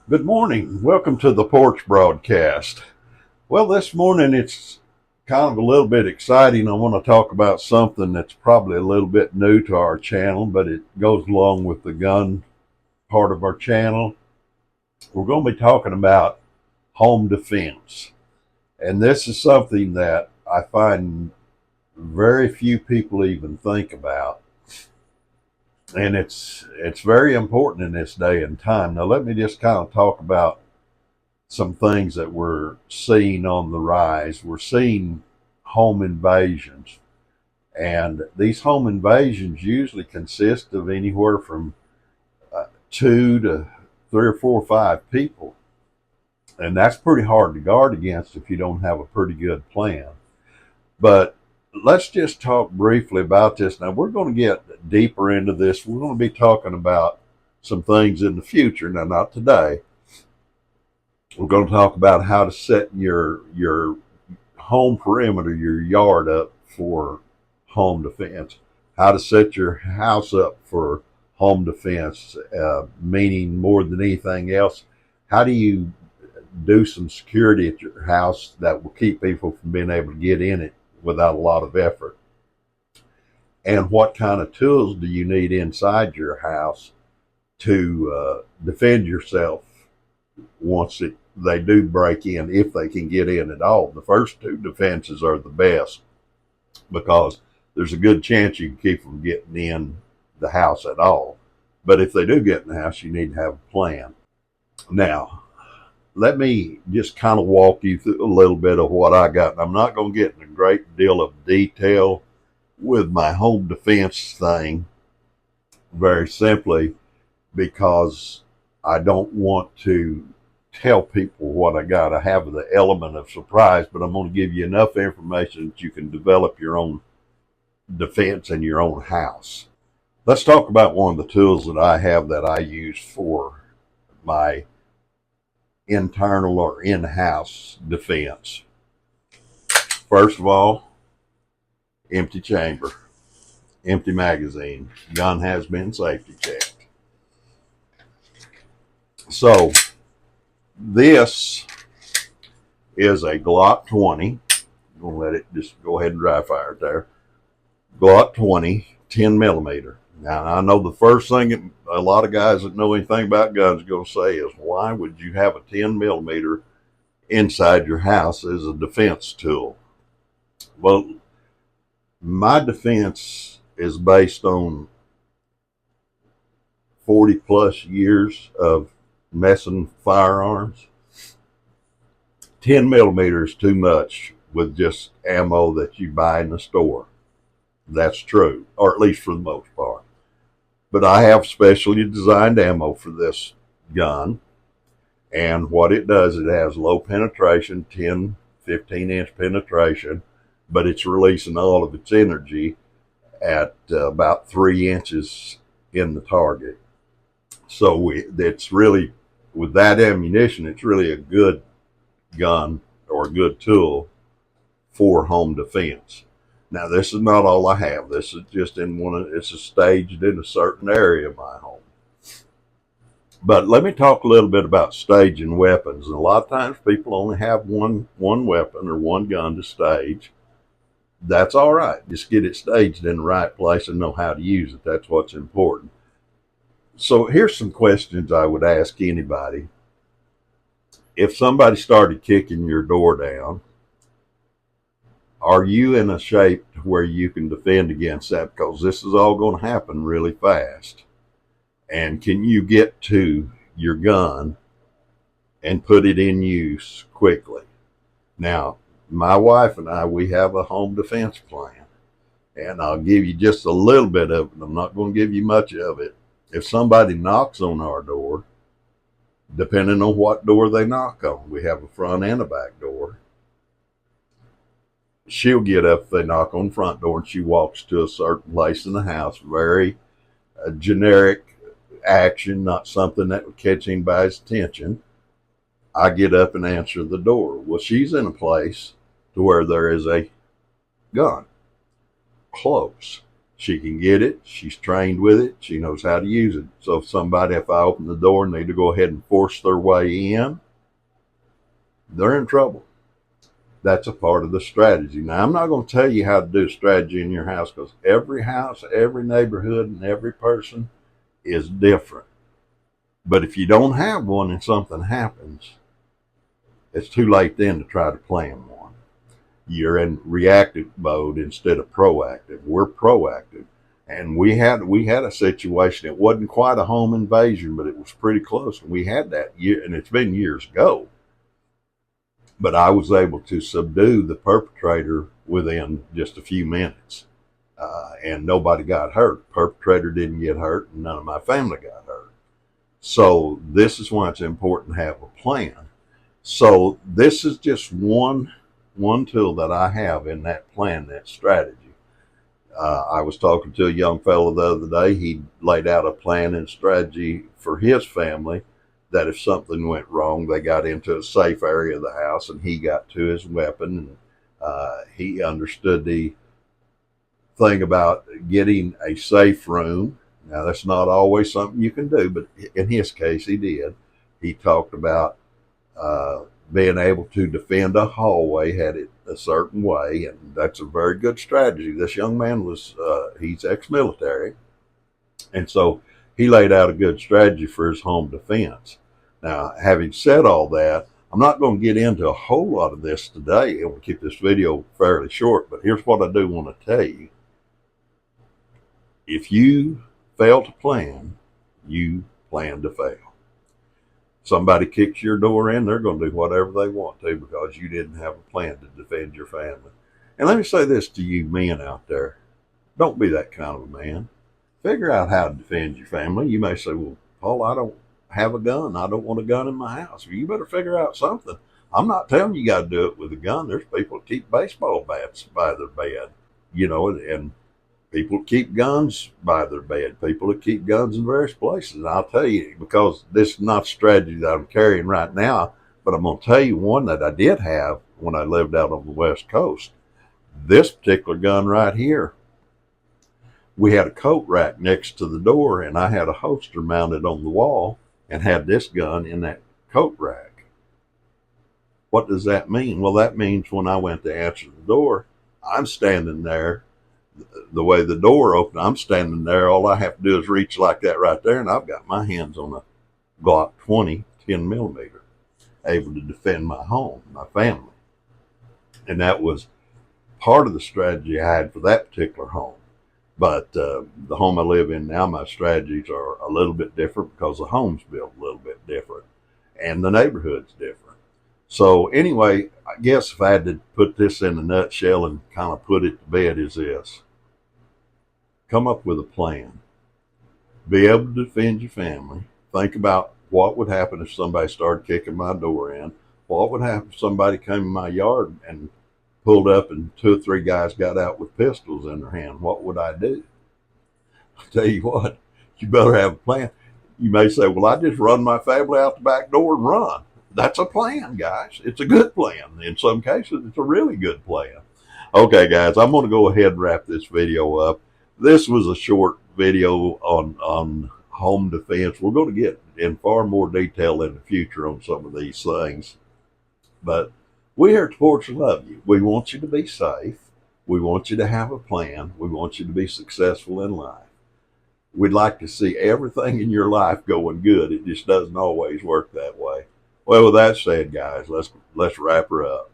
Good morning. Welcome to the Porch broadcast. Well, this morning it's kind of a little bit exciting. I want to talk about something that's probably a little bit new to our channel, but it goes along with the gun part of our channel. We're going to be talking about home defense. And this is something that I find very few people even think about. And it's very important in this day and time. Now let me just kind of talk about some things that we're seeing on the rise. We're seeing home invasions, and these home invasions usually consist of anywhere from two to three or four or five people, and that's pretty hard to guard against if you don't have a pretty good plan. But let's just talk briefly about this. Now, we're going to get deeper into this. We're going to be talking about some things in the future. Now, not today. We're going to talk about how to set your home perimeter, your yard up for home defense, how to set your house up for home defense, meaning more than anything else, how do you do some security at your house that will keep people from being able to get in it without a lot of effort? And what kind of tools do you need inside your house to defend yourself once they do break in, if they can get in at all? The first two defenses are the best because there's a good chance you can keep them getting in the house at all. But if they do get in the house, you need to have a plan. Now, let me just kind of walk you through a little bit of what I got. I'm not going to get in a great deal of detail with my home defense thing, very simply because I don't want to tell people what I got. I have the element of surprise, but I'm going to give you enough information that you can develop your own defense in your own house. Let's talk about one of the tools that I have that I use for my internal or in-house defense. First of all, empty chamber, empty magazine. Gun has been safety checked. So this is a Glock 20. I'm going to let it just go ahead and dry fire it there. Glock 20, 10 millimeter. Now, I know the first thing that a lot of guys that know anything about guns are going to say is, why would you have a 10 millimeter inside your house as a defense tool? Well, my defense is based on 40 plus years of messing firearms. 10 millimeter is too much with just ammo that you buy in the store. That's true, or at least for the most part. But I have specially designed ammo for this gun, and what it does, it has low penetration, 10, 15-inch penetration, but it's releasing all of its energy at about 3 inches in the target. So it's really, with that ammunition, it's really a good gun or a good tool for home defense. Now, this is not all I have. This is just in it's staged in a certain area of my home. But let me talk a little bit about staging weapons. And a lot of times people only have one weapon or one gun to stage. That's all right. Just get it staged in the right place and know how to use it. That's what's important. So here's some questions I would ask anybody. If somebody started kicking your door down, are you in a shape where you can defend against that? Because this is all going to happen really fast. And can you get to your gun and put it in use quickly? Now, my wife and I, we have a home defense plan. And I'll give you just a little bit of it. I'm not going to give you much of it. If somebody knocks on our door, depending on what door they knock on, we have a front and a back door. She'll get up if they knock on the front door, and she walks to a certain place in the house. Very generic action, not something that would catch anybody's attention. I get up and answer the door. Well, she's in a place to where there is a gun close. She can get it. She's trained with it. She knows how to use it. So if I open the door and they to go ahead and force their way in, they're in trouble. That's a part of the strategy. Now, I'm not going to tell you how to do strategy in your house, because every house, every neighborhood, and every person is different. But if you don't have one and something happens, it's too late then to try to plan one. You're in reactive mode instead of proactive. We're proactive. And we had a situation. It wasn't quite a home invasion, but it was pretty close. And we had that year, and it's been years ago. But I was able to subdue the perpetrator within just a few minutes. And nobody got hurt. The perpetrator didn't get hurt, and none of my family got hurt. So this is why it's important to have a plan. So this is just one tool that I have in that plan, that strategy. I was talking to a young fellow the other day. He laid out a plan and strategy for his family, that if something went wrong, they got into a safe area of the house, and he got to his weapon, and he understood the thing about getting a safe room. Now, that's not always something you can do, but in his case, he did. He talked about being able to defend a hallway, had it a certain way, and that's a very good strategy. This young man he's ex-military, and so he laid out a good strategy for his home defense. Now, having said all that, I'm not going to get into a whole lot of this today. I want to keep this video fairly short, but here's what I do want to tell you. If you fail to plan, you plan to fail. Somebody kicks your door in, they're going to do whatever they want to because you didn't have a plan to defend your family. And let me say this to you men out there. Don't be that kind of a man. Figure out how to defend your family. You may say, well, Paul, I don't have a gun. I don't want a gun in my house. Well, you better figure out something. I'm not telling you got to do it with a gun. There's people that keep baseball bats by their bed, and people keep guns by their bed. People that keep guns in various places. And I'll tell you, because this is not a strategy that I'm carrying right now, but I'm going to tell you one that I did have when I lived out on the West Coast. This particular gun right here, we had a coat rack next to the door, and I had a holster mounted on the wall and had this gun in that coat rack. What does that mean? Well, that means when I went to answer the door, I'm standing there. The way the door opened, I'm standing there. All I have to do is reach like that right there, and I've got my hands on a Glock 20 10 millimeter, able to defend my home, my family. And that was part of the strategy I had for that particular home. But the home I live in now, my strategies are a little bit different because the home's built a little bit different and the neighborhood's different. So anyway, I guess if I had to put this in a nutshell and kind of put it to bed, is this. Come up with a plan. Be able to defend your family. Think about what would happen if somebody started kicking my door in. What would happen if somebody came in my yard and pulled up and 2 or 3 guys got out with pistols in their hand? What would I do? I'll tell you what, you better have a plan. You may say, well, I just run my family out the back door and run. That's a plan, guys. It's a good plan. In some cases, it's a really good plan. Okay, guys, I'm going to go ahead and wrap this video up. This was a short video on home defense. We're going to get in far more detail in the future on some of these things. But we here at Porch love you. We want you to be safe. We want you to have a plan. We want you to be successful in life. We'd like to see everything in your life going good. It just doesn't always work that way. Well, with that said, guys, let's wrap her up.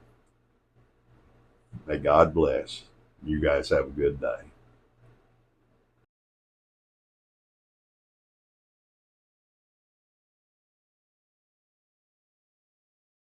May God bless. You guys have a good day.